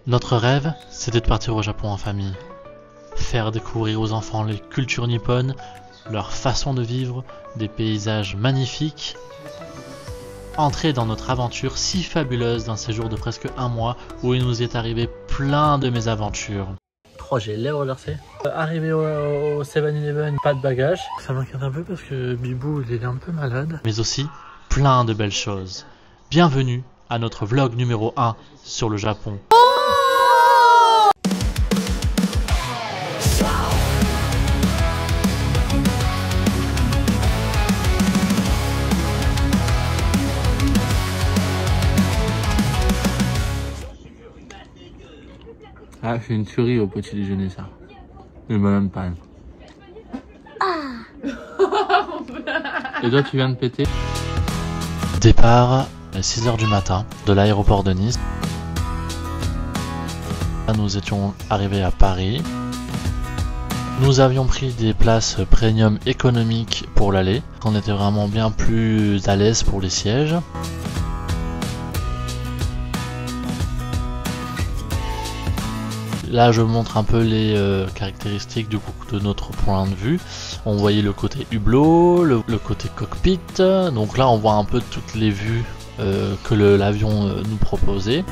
Notre rêve, c'était de partir au Japon en famille. Faire découvrir aux enfants les cultures nippones, leur façon de vivre, des paysages magnifiques. Entrer dans notre aventure si fabuleuse d'un séjour de presque un mois où il nous est arrivé plein de mésaventures. Oh, j'ai les lèvres versées. Arrivé au 7-Eleven, pas de bagages. Ça m'inquiète un peu parce que Bibou, il est un peu malade. Mais aussi, plein de belles choses. Bienvenue à notre vlog numéro 1 sur le Japon. Ah, c'est une tuerie au petit déjeuner, ça. Une banane panne. Et toi, tu viens de péter? Départ à 6 h du matin de l'aéroport de Nice. Nous étions arrivés à Paris. Nous avions pris des places premium économiques pour l'aller. On était vraiment bien plus à l'aise pour les sièges. Là, je montre un peu les caractéristiques du coup de notre point de vue. On voyait le côté hublot, le côté cockpit. Donc là, on voit un peu toutes les vues que l'avion nous proposait.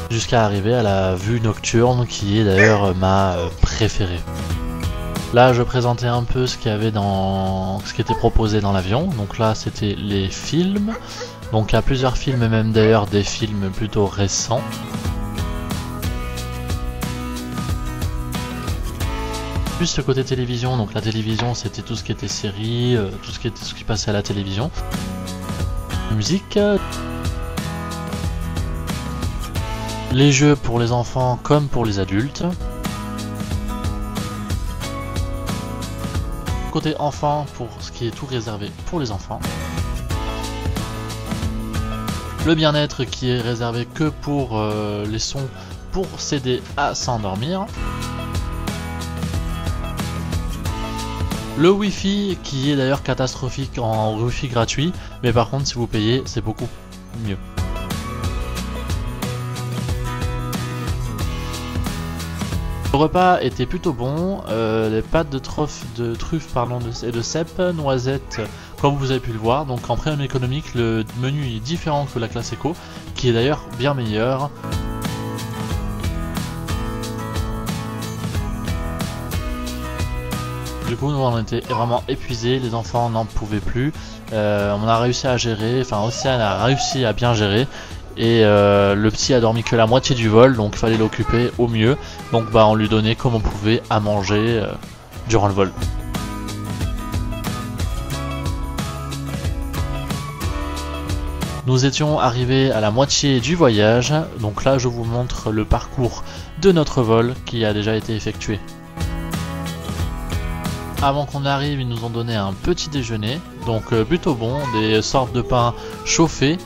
Jusqu'à arriver à la vue nocturne qui est d'ailleurs ma préférée. Là, je présentais un peu ce qu'il y avait dans ce qui était proposé dans l'avion. Donc là, c'était les films. Donc il y a plusieurs films, et même d'ailleurs des films plutôt récents. Plus ce côté télévision. Donc la télévision, c'était tout ce qui était série, tout ce qui passait à la télévision. Musique. Les jeux pour les enfants comme pour les adultes. Côté enfant pour ce qui est tout réservé pour les enfants. Le bien-être qui est réservé que pour les sons pour s'aider à s'endormir. Le Wi-Fi qui est d'ailleurs catastrophique en Wi-Fi gratuit, mais par contre si vous payez c'est beaucoup mieux. Le repas était plutôt bon, les pâtes de truffes et de cèpes, noisettes, comme vous avez pu le voir. Donc en premium économique, le menu est différent que la classe éco, qui est d'ailleurs bien meilleur. Du coup, nous on était vraiment épuisés, les enfants n'en pouvaient plus. On a réussi à gérer, enfin Océane a réussi à bien gérer. Et le petit a dormi que la moitié du vol, donc il fallait l'occuper au mieux. Donc bah on lui donnait comme on pouvait à manger durant le vol. Nous étions arrivés à la moitié du voyage, donc là je vous montre le parcours de notre vol qui a déjà été effectué. Avant qu'on arrive, ils nous ont donné un petit déjeuner, donc plutôt bon, des sortes de pain chauffés.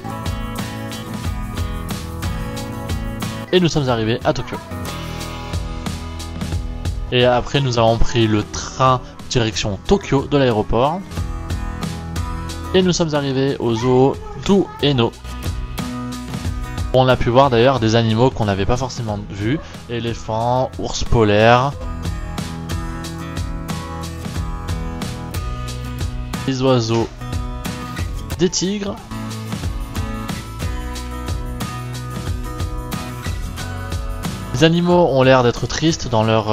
Et nous sommes arrivés à Tokyo. Et après nous avons pris le train direction Tokyo de l'aéroport. Et nous sommes arrivés au zoo d'Ueno. On a pu voir d'ailleurs des animaux qu'on n'avait pas forcément vus. Éléphants, ours polaires. Des oiseaux. Des tigres. Les animaux ont l'air d'être tristes dans leur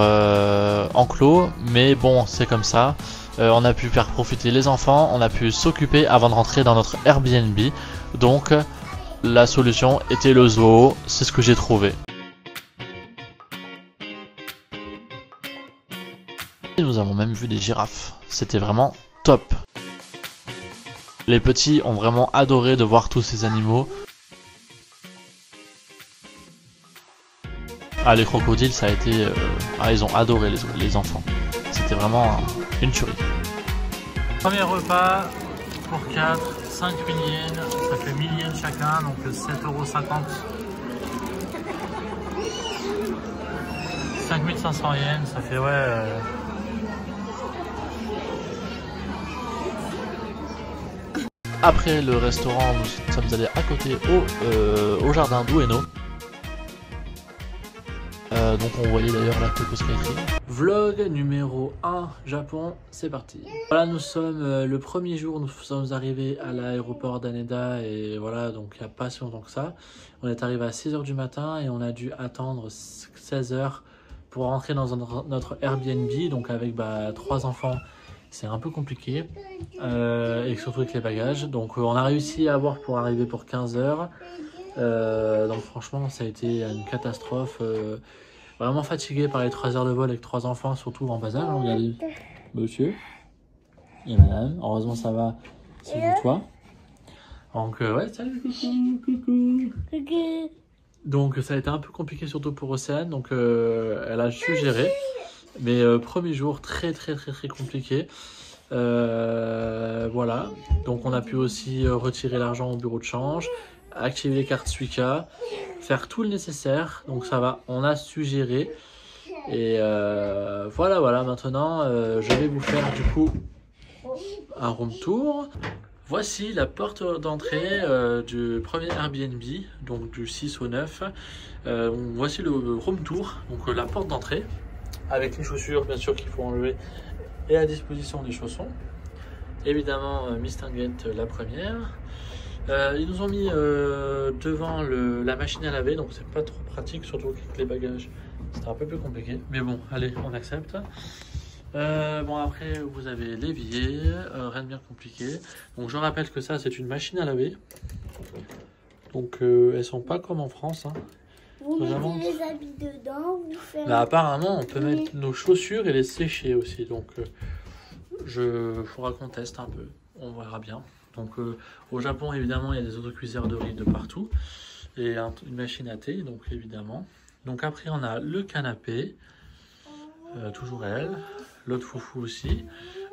enclos, mais bon, c'est comme ça. On a pu faire profiter les enfants, on a pu s'occuper avant de rentrer dans notre Airbnb. Donc, la solution était le zoo, c'est ce que j'ai trouvé. Et nous avons même vu des girafes, c'était vraiment top. Les petits ont vraiment adoré de voir tous ces animaux. Ah, les crocodiles, ça a été... ils ont adoré les enfants. C'était vraiment une tuerie. Premier repas pour 4, 5 000 yens, ça fait 1000 yens chacun, donc 7,50 €. 5500 yens, ça fait ouais... après le restaurant, nous sommes allés à côté au jardin d'Ueno. Donc on voyait d'ailleurs la Coco Skytree. Vlog numéro 1 Japon, c'est parti. Voilà, nous sommes le premier jour, nous sommes arrivés à l'aéroport d'Haneda et voilà, donc il n'y a pas si longtemps que ça. On est arrivé à 6 h du matin et on a dû attendre 16 h pour rentrer dans notre Airbnb, donc avec 3 enfants. C'est un peu compliqué, et surtout avec les bagages. Donc on a réussi à avoir pour arriver pour 15 h. Donc franchement ça a été une catastrophe. Vraiment fatigué par les 3 heures de vol avec 3 enfants, surtout en bas âge. Regardez, monsieur et madame. Heureusement ça va, c'est vous toi. Donc ouais, salut, coucou. Donc ça a été un peu compliqué surtout pour Océane. Donc elle a su gérer. Mais premier jour très compliqué. Voilà, donc on a pu aussi retirer l'argent au bureau de change, activer les cartes Suica, faire tout le nécessaire. Donc ça va, on a su gérer. Et voilà, maintenant je vais vous faire du coup un room tour. Voici la porte d'entrée du premier Airbnb, donc du 6 au 9. Voici le room tour, donc la porte d'entrée, avec les chaussures bien sûr qu'il faut enlever et à disposition des chaussons. Évidemment Miss Tinguette la première. Ils nous ont mis devant la machine à laver, donc c'est pas trop pratique, surtout avec les bagages. C'était un peu plus compliqué, mais bon, allez, on accepte. Bon, après vous avez l'évier, rien de bien compliqué. Donc je rappelle que ça c'est une machine à laver. Donc elles sont pas comme en France, hein. Vous mettez les habits dedans, vous faites... Là, apparemment, on peut mettre nos chaussures et les sécher aussi. Donc, faudra qu'on teste un peu. On verra bien. Donc, au Japon, évidemment, il y a des autocuiseurs de riz de partout. Et une machine à thé, donc évidemment. Donc, après, on a le canapé. Toujours elle. L'autre foufou aussi.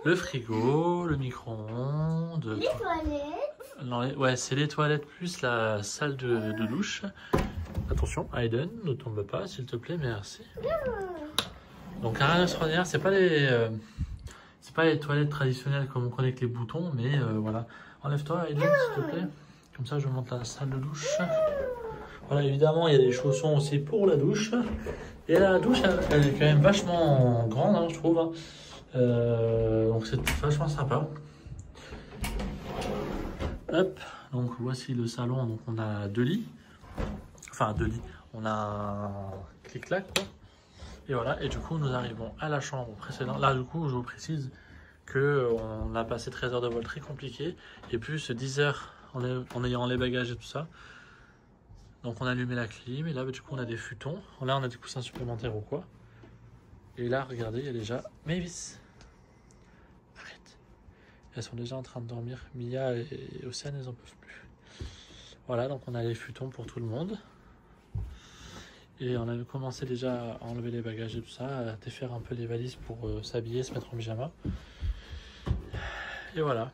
Le frigo, le micro-ondes. Les toilettes. Ouais, c'est les toilettes plus la salle de douche. Attention, Aiden, ne tombe pas, s'il te plaît, merci. Donc rien d'extraordinaire, c'est pas les toilettes traditionnelles comme on connaît avec les boutons, mais voilà. Enlève-toi, Aiden, s'il te plaît. Comme ça, je monte la salle de douche. Voilà, évidemment, il y a des chaussons aussi pour la douche. Et la douche, elle est quand même vachement grande, hein, je trouve. Donc c'est vachement sympa. Hop, donc voici le salon. Donc on a 2 lits. Enfin 2 lits, on a un clic-clac quoi. Et voilà, et du coup nous arrivons à la chambre précédente. Là du coup je vous précise qu'on a passé 13 heures de vol très compliqué. Et plus 10 heures en ayant les bagages et tout ça. Donc on a allumé la clim et là du coup on a des futons. Là on a des coussins supplémentaires ou quoi. Et là regardez, il y a déjà Mavis. Arrête. Elles sont déjà en train de dormir. Mia et Océane, elles en peuvent plus. Voilà, donc on a les futons pour tout le monde. Et on a commencé déjà à enlever les bagages et tout ça, à défaire un peu les valises pour s'habiller, se mettre en pyjama. Et voilà.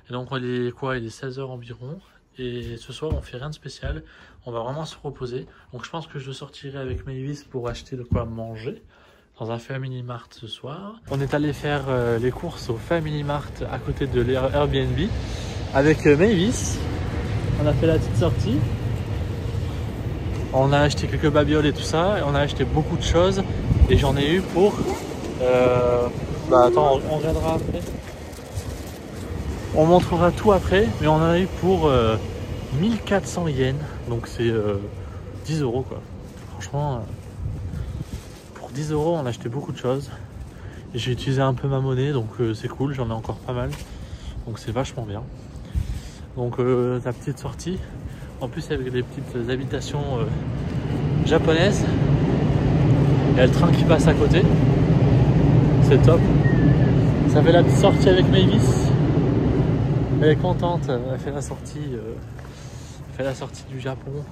Et donc il est 16 h environ. Et ce soir on fait rien de spécial. On va vraiment se reposer. Donc je pense que je sortirai avec Mavis pour acheter de quoi manger dans un Family Mart ce soir. On est allé faire les courses au Family Mart à côté de l'Airbnb avec Mavis. On a fait la petite sortie. On a acheté quelques babioles et tout ça. Et on a acheté beaucoup de choses. Et j'en ai eu pour... attends, on regardera après. On montrera tout après. Mais on en a eu pour 1400 yens. Donc c'est 10 € quoi. Franchement, pour 10 € on a acheté beaucoup de choses. Et j'ai utilisé un peu ma monnaie. Donc c'est cool. J'en ai encore pas mal. Donc c'est vachement bien. Donc la petite sortie. En plus avec des petites habitations japonaises. Il y a le train qui passe à côté. C'est top. Ça fait la petite sortie avec Mavis. Elle est contente. Elle fait la sortie. Du Japon.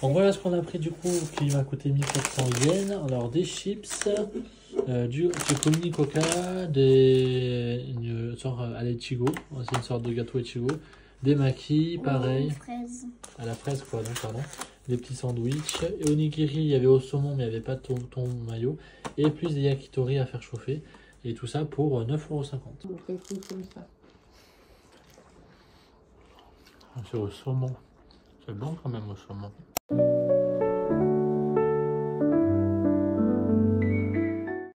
Donc voilà ce qu'on a pris du coup qui m'a coûté 1400 yens. Alors des chips, du comini coca, une sorte à l'ichigo, c'est une sorte de gâteau ichigo, Des maquis, pareil. Fraise. À la fraise, quoi, non, pardon. Des petits sandwichs. Et au nigiri, il y avait au saumon, mais il n'y avait pas de thon mayo. Et plus des yakitori à faire chauffer. Et tout ça pour 9,50 €. On fait tout comme ça. C'est au saumon. C'est bon quand même au saumon.